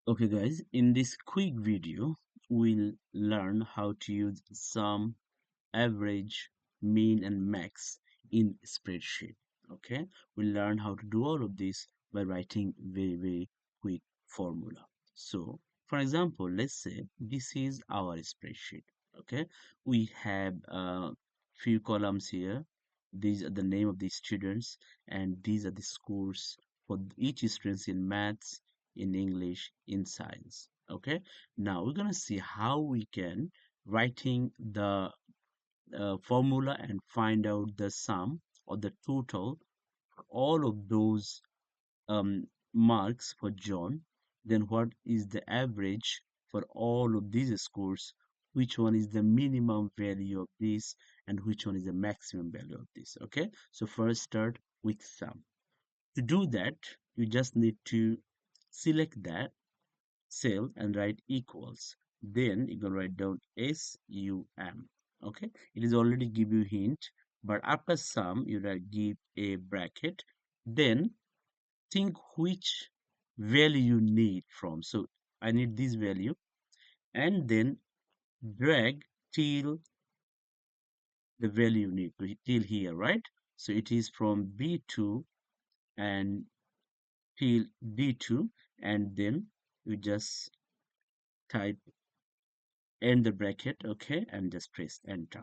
Okay guys, in this quick video, we'll learn how to use sum, average, mean and max in spreadsheet. Okay, we'll learn how to do all of this by writing very quick formula. So for example, let's say this is our spreadsheet. Okay, we have a few columns here. These are the name of the students and these are the scores for each student in maths, in English, in science. Okay, now we're gonna see how we can writing the formula and find out the sum or the total for all of those marks for John. Then what is the average for all of these scores? Which one is the minimum value of this and which one is the maximum value of this? Okay, so first start with sum. To do that, you just need to select that cell and write equals. Then you can write down SUM. Okay, it is already give you hint, but after sum you write give a bracket. Then think which value you need from. So I need this value, and then drag till the value you need till here, right? So it is from B2 and till D2, and then you just type end the bracket, okay, and just press enter.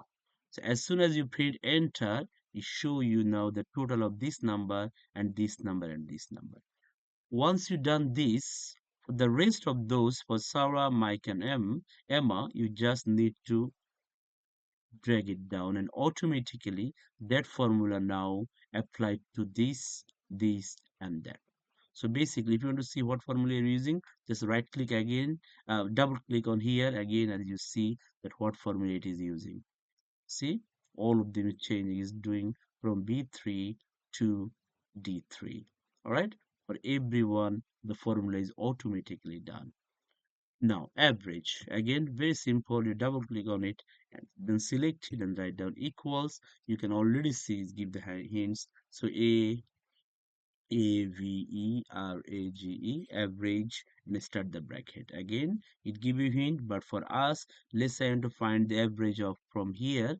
So as soon as you press enter, it show you now the total of this number and this number and this number. Once you done this, for the rest of those for Sarah, Mike, and Emma, you just need to drag it down and automatically that formula now applied to this, and that. So basically, if you want to see what formula you're using, just right click again, double click on here again, and you see that what formula it is using. See, all of them is changing, is doing from B3 to D3. All right, for everyone, the formula is automatically done. Now, average. Again, very simple. You double click on it and then select it and write down equals. You can already see it give the hints. So average, average, and start the bracket. Again, it give you hint, but for us, let's say I want to find the average of from here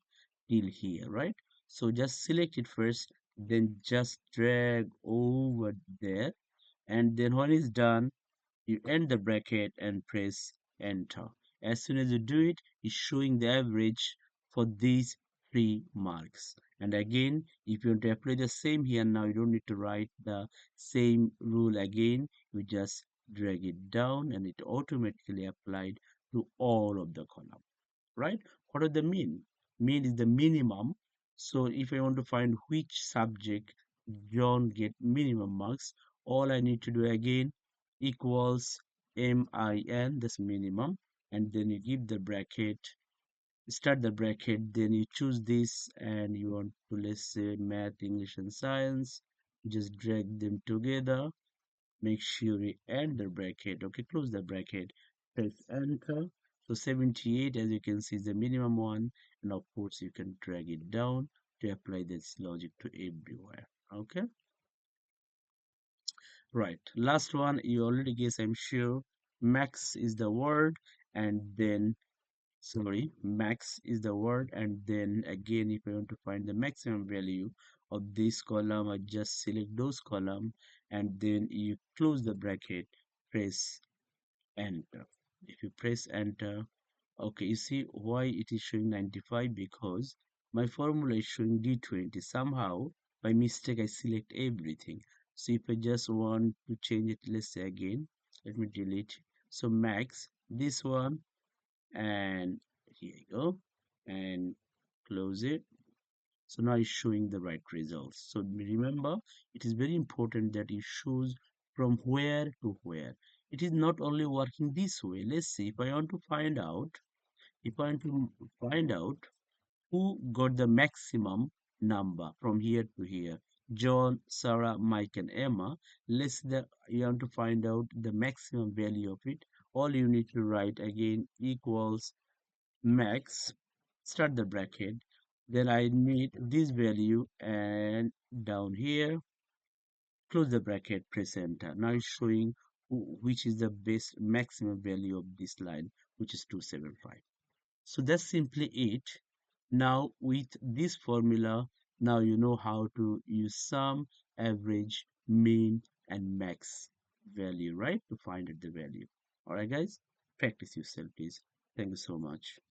till here, right? So just select it first, then just drag over there, and then when it's done, you end the bracket and press enter. As soon as you do it, it's showing the average for these three marks. And again, if you want to apply the same here now, you don't need to write the same rule again. You just drag it down and it automatically applied to all of the column, right? What does the mean? Mean is the minimum. So if I want to find which subject John get minimum marks, all I need to do again equals min, that's minimum, and then you give the bracket, start the bracket, then you choose this and you want to, let's say, math, English and science, just drag them together, make sure you end the bracket, okay, close the bracket, press enter. So 78, as you can see, is the minimum one, and of course you can drag it down to apply this logic to everywhere. Okay, right, last one, you already guess, I'm sure. Max is the word, and then, sorry, max is the word, and then again, if I want to find the maximum value of this column, I just select those column, and then you close the bracket, press enter. If you press enter, okay, you see why it is showing 95, because my formula is showing D20. Somehow by mistake I select everything. So if I just want to change it, let's say again, let me delete. So max, this one, and here you go, and close it. So now it's showing the right results. So remember, it is very important that it shows from where to where. It is not only working this way. Let's see, if I want to find out, if I want to find out who got the maximum number from here to here, John, Sarah, Mike, and Emma. Let's the you want to find out the maximum value of it. All you need to write again equals max, start the bracket, then I need this value, and down here close the bracket, press enter. Now it's showing which is the best maximum value of this line, which is 275. So that's simply it. Now with this formula, now you know how to use sum, average, mean, and max value, right? To find out the value. All right, guys, practice yourself, please. Thank you so much.